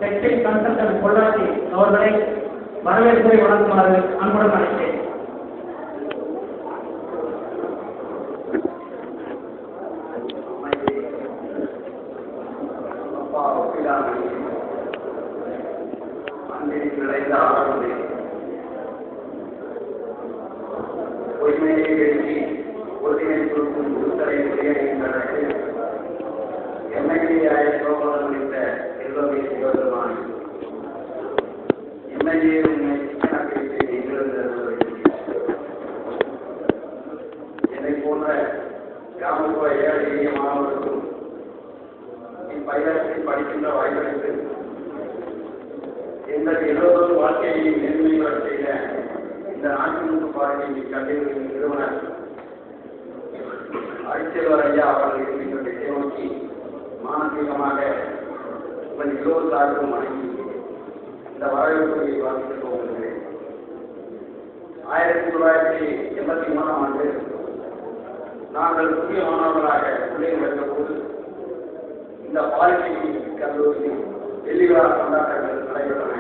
Textile consultant Pollachi அவர்களை வரவேற்பை வழங்குமாறு அன்புடன் அழைத்தேன். நிறைந்த ஆதரவு பொய்மையை வெற்றி ஒருங்கிணைப்புக்கும் உறுத்தலை உயர்கின்றனருக்கு எம்எல்ஏ சோபனம் அளித்த செல்வமை சிவபெருமான் எம்எல்ஏ உண்மை சிக்கனத்தை என்னை போன்ற கிராமப்புற ஏழை எளிய மாணவர்களுக்கும் இப்பயிலத்தில் படிக்கின்ற வாய்ப்பளித்து எங்கள் எல்லோரும் வாழ்க்கையை மேன்மைப்பட செய்த இந்த நாட்டின் பாடலின் கல்லூரியின் நிறுவனர் அரிச்செல்வர் ஐயா அவர்கள் எங்களுடைய நோக்கி மானசீகமாக உங்கள் எல்லோருக்காகவும் வணங்கி இந்த வரவேற்பை வாசித்துக் போகிறேன். 1983 ஆண்டு நாங்கள் புதிய மாணவர்களாக உள்ளே நுழைந்த போது இந்த பாலிடெக்னிக் கல்லூரியில் வெள்ளி விழா கொண்டாட்டங்கள் நடைபெற்றன.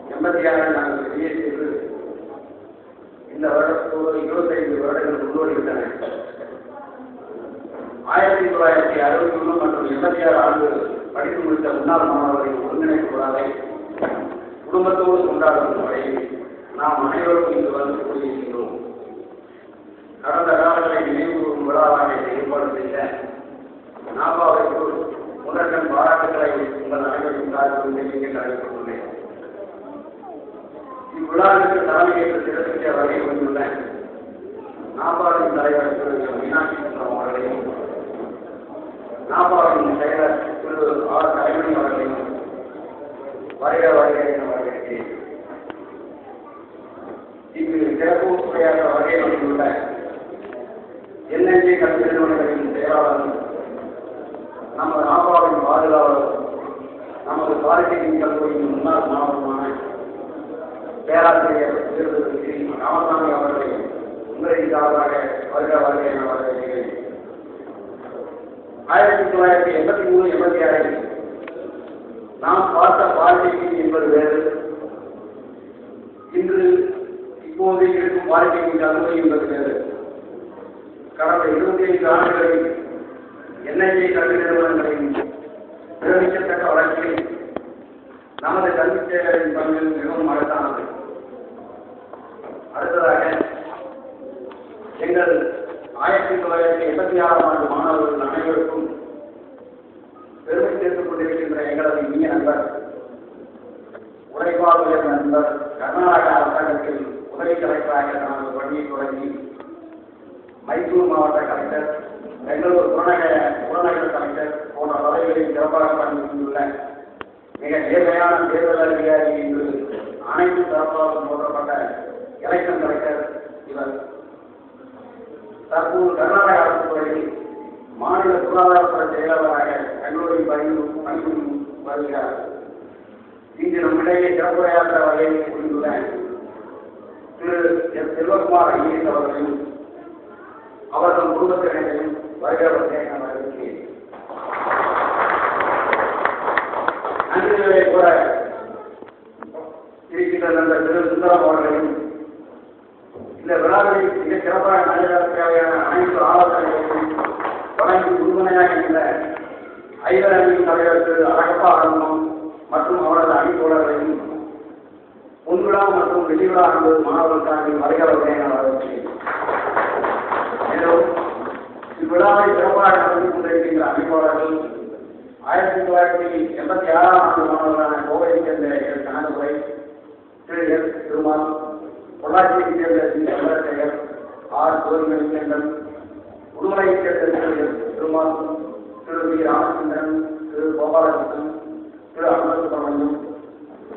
86 நாங்கள் வெளியே சென்று இந்த வருடத்தோடு 25 வருடங்கள் முன்னோடிவிட்டன. 1961 மற்றும் 86 ஆண்டு படித்து முடித்த முன்னாள் மாணவர்களின் ஒருங்கிணைப்பு விழாவை குடும்பத்தோடு கொண்டாடும் வகையில் நாம் அனைவரும் இங்கு வந்து கூடியிருக்கின்றோம். கடந்த காலங்களை நினைவுகூறும் விழாவாக ஏற்பாடு செய்த நாபாவிற்கு முதற்கண் பாராட்டுகளை உங்கள் அனைவரும் சார்பில் தெரிவிக்க அழைக்கப்பட்டுள்ளேன். இவ்விழாவிற்கு தலைமையேற்று சிறப்பிக்க வகை வந்துள்ள நாபாவின் தலைவர் திரு மீனாட்சி சுந்தரம் அவர்களையும் நாபாவின் செயலர் திரு ஆர் தலைமணி அவர்களையும் வருக என வரவேற்கிறேன். இங்கு சிறப்பு உரையாற்ற வகை வந்துள்ள என்என்ஜி கல்வி நிறுவனங்களின் செயலாளரும் நமது நாபாவின் பாதுகாவலர் நமது பாலிடெக்னிக் கல்லூரியின் முன்னாள் மாணவருமான பேராசிரியர் ஸ்ரீ ராமசாமி அவர்களை உங்களின் சார்பாக வருக என வரவேற்கிறேன். 1983, 86 நாம் பார்த்த பாலிடெக்னிக் என்பது வேறு, இன்று இப்போது இருக்கும் பாலிடெக்னிக் கல்லூரி என்பது வேறு. கடந்த 25 ஆண்டுகளில் என்ஐஏ கல்வி நிறுவனங்களின் பிரமிக்கத்தக்க வளர்ச்சியில் நமது கல்விச் செயலரின் பங்கு மிகவும் மகத்தானது. அடுத்ததாக எங்கள் 1986 ஆண்டு மாணவர்கள் அனைவருக்கும் பெருமை சேர்த்துக் கொண்டிருக்கின்ற எங்களது இனிய நண்பர், உழைப்பாளர் நண்பர், கர்நாடக அரசாங்கத்தில் உதவி கலெக்டராக தனது பணியை தொடங்கி மைசூர் மாவட்ட கலெக்டர், பெங்களூர் புறநகர கலெக்டர் போன்ற பதவிகளில் சிறப்பாக பணிபுரிந்துள்ள மிக நேர்மையான தேர்தல் அதிகாரி என்று அனைத்து தரப்பாலும் போற்றப்பட்ட எலெக்ஷன் கலெக்டர் இவர். தற்போது கர்நாடக அரசு துறையில் மாநில சுகாதாரத்துறை செயலாளராக பெங்களூரில் பணிபுரிந்து வருகிறார். இங்கு நம்மிடையே சிறப்புரையாற்ற வகையில் புரிந்துள்ள திரு எஸ் செல்வகுமார் ஐஏஎஸ் அவர்களையும் அவர்கள் குடும்பத்தினரையும் வருகிறவர்களே நான் வரவேற்கிறேன். நன்றிகளை கூட இருக்கின்ற நண்பர் திரு சுந்தரம் அவர்களையும் இந்த விழாவில் மிக சிறப்பாக நடைபெற தேவையான அனைத்து ஆலோசனைகளையும் வழங்கி உறுதுணையாக இருந்த ஐவர் அணியின் தலைவர் திரு அழகப்பா ஆரம்பம் மற்றும் அவரது அணி தோழர்களையும் பொன்விழா மற்றும் வெளிவிழா என்பது மாணவர்களுக்கான வருகிறவர்களே நான் வரவேற்கிறேன். மேலும் இவ்விழாவை சிறப்பாக நடந்து கொண்டிருக்கின்ற அமைப்பாளர்கள் 1986 ஆண்டு மாணவர்களான கோவையைச் சேர்ந்த எஸ் கனகதுரை, திரு எஸ் திருமால், பொள்ளாச்சியைச் சேர்ந்த சி சந்திரசேகர், ஆர் கோரிமணிகண்டன், உடுமலையைச் சேர்ந்த திரு எஸ் திருமால், திரு வி ராமச்சந்திரன், திரு கோபாலகிருஷ்ணன், திரு அனந்தசுப்ரமணியம்,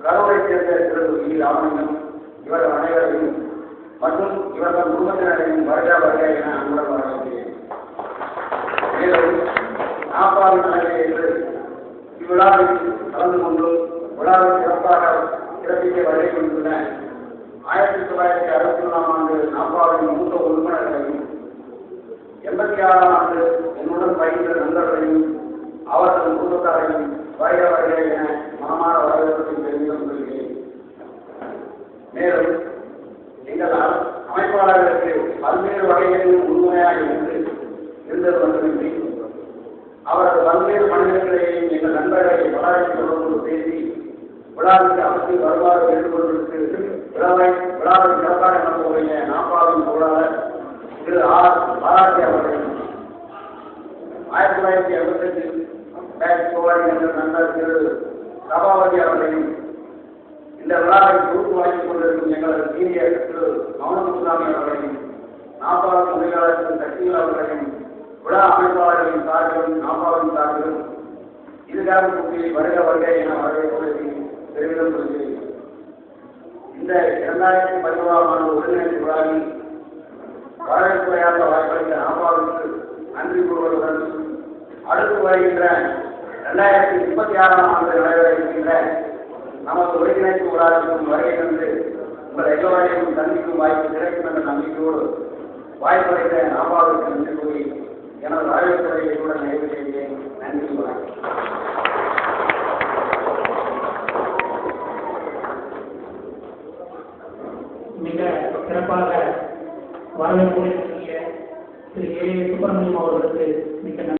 கரூரைச் சேர்ந்த திரு வி ராமலிங்கம் இவர்கள் அனைவரையும் மற்றும் இவர்கள் குடும்பத்தினரையும் வருக என அன்புடன் வரவேற்கிறேன். மேலும் நாப்பாவின் தலைமையேற்று இவ்விழாவில் கலந்து கொண்டும் விழாவை சிறப்பாக சிறப்பிக்க வருகை கொண்டுள்ள 1961 ஆண்டு நாப்பாவின் மூத்த உறுப்பினர்களையும் 86 ஆண்டு என்னுடன் பயின்ற நண்பர்களையும் அவர்கள் குடும்பத்தாரையும் வருக வருக என மனமான வரவேற்பை தெரிவித்துக் கொள்கிறேன். மேலும் எங்கள் அமைப்பாளர்களுக்கு பல்வேறு வகைகளிலும் உண்மையாக இருந்தது மட்டுமின்றி அவரது பல்வேறு மனிதர்களையும் எங்கள் நண்பர்களை வளர்ச்சி தொடர்பு பேசி விழாவுக்கு அமைத்து வருமாறு வேண்டுகொண்டிருக்கு. விழாவை சிறப்பாக நடத்தக்கூடிய நாப்பாவின் பொருளாளர் திரு பாராட்டி அவர்களையும் 1958 பேட்ச் சோழன் என்ற நண்பர் திரு சபாபதி அவர்களையும் இந்த விழாவை தொகுத்து வாங்கிக் கொண்டிருக்கும் எங்களது சீனியர் திரு மௌனமுசாமி அவர்களையும் நாப்பாவின் உதவியாளர் திரு சக்திகள் அவர்களையும் விழா அமைப்பாளர்களின் சார்பிலும் நாப்பாவின் சார்பிலும் இதுகாக கூட்டி வருக வருக என வரவேற்பதை தெரிவித்துக் கொள்கிறேன். இந்த 2011ஆம் ஆண்டு ஒருங்கிணைப்பு விழாவில் வரவேற்புரையாற்ற வாய்ப்பளித்த நாப்பாவிற்கு நன்றி கூறுவதுடன் அடுத்து வருகின்ற 2036ஆம் ஆண்டு நடைபெற இருக்கின்ற நமது ஒருங்கிணைப்பு விழாவிற்கும் வருகை தந்து உங்கள் எல்லோரையும் சந்திக்கும் வாய்ப்பு கிடைக்கும் என்ற நம்பிக்கையோடு வாய்ப்பளித்த நாப்பாவிற்கு நன்றி கூறி எனது வரவேற்புரையை கூட நிறைவு செய்கிறேன். நன்றி வணக்கம். மிக சிறப்பாக வரவேற்புரை திரு ஏ சுப்பிரமணியம் அவர்களுக்கு மிக்க நன்றி.